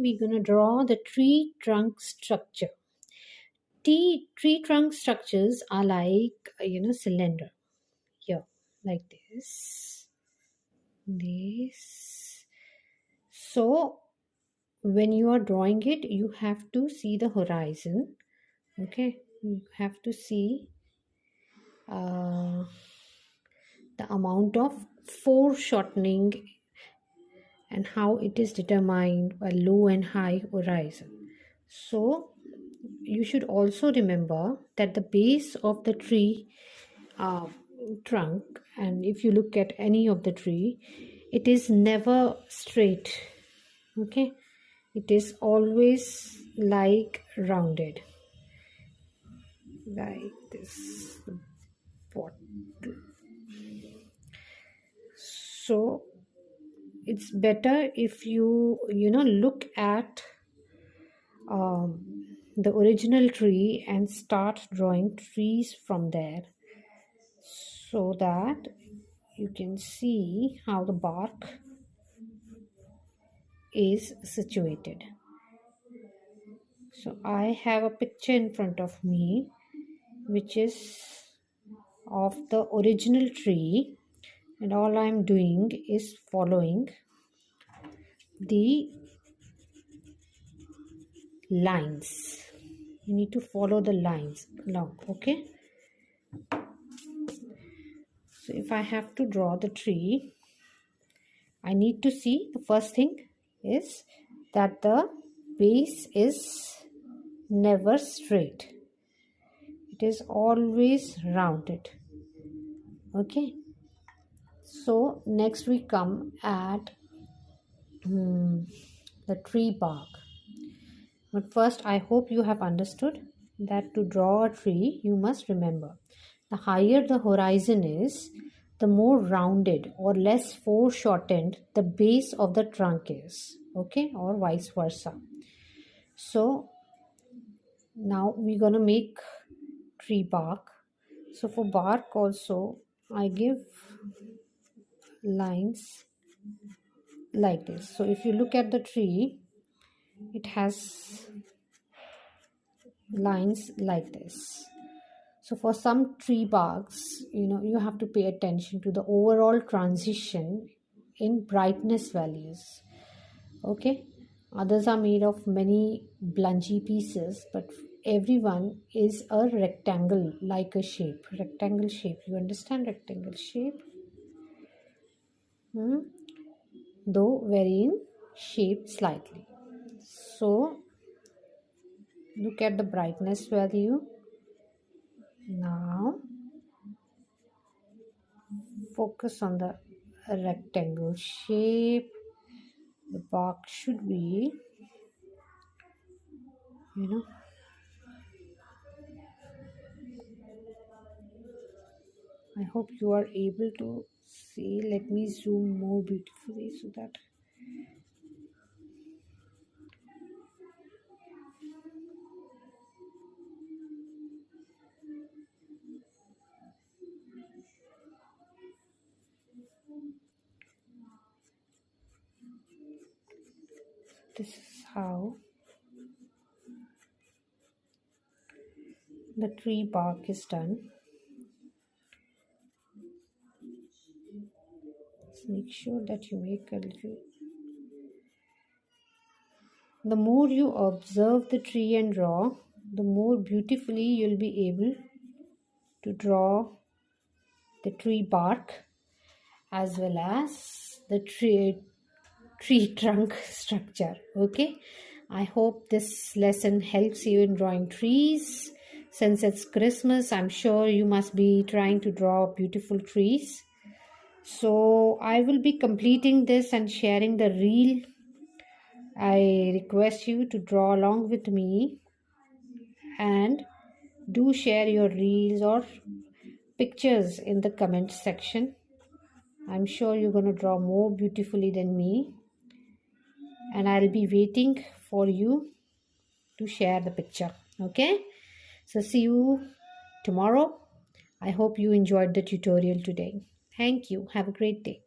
we're going to draw the tree trunk structure. Tree trunk structures are like, cylinder. Here, like this. So, when you are drawing it, you have to see the horizon. Okay, you have to see the amount of foreshortening and how it is determined by low and high horizon. So you should also remember that the base of the tree trunk, and if you look at any of the tree, it is never straight. Okay, it is always like rounded, like this. So it's better if you look at the original tree and start drawing trees from there, so that you can see how the bark is situated. So I have a picture in front of me which is of the original tree, and all I'm doing is following the lines. You need to follow the lines along. Okay, so if I have to draw the tree, I need to see, the first thing is that the base is never straight. It is always rounded. Okay, so next we come at the tree bark. But first, I hope you have understood that to draw a tree, you must remember the higher the horizon is, the more rounded or less foreshortened the base of the trunk is. Okay, or vice versa. So now we're going to make tree bark. So for bark also, I give lines like this. So if you look at the tree, it has lines like this. So for some tree barks, you have to pay attention to the overall transition in brightness values. Okay, others are made of many blungy pieces, but everyone is a rectangle, like a shape. Rectangle shape, you understand rectangle shape? Though vary in shape slightly. So look at the brightness value. Now focus on the rectangle shape. The bark should be, I hope you are able to see. Let me zoom more beautifully so that this is how the tree bark is done. Just make sure that you make a little. The more you observe the tree and draw, the more beautifully you'll be able to draw the tree bark as well as the tree trunk structure. Okay, I hope this lesson helps you in drawing trees. Since it's Christmas, I'm sure you must be trying to draw beautiful trees. So I will be completing this and sharing the reel. I request you to draw along with me and do share your reels or pictures in the comment section. I'm sure you're going to draw more beautifully than me, and I'll be waiting for you to share the picture. Okay, so see you tomorrow. I hope you enjoyed the tutorial today. Thank you. Have a great day.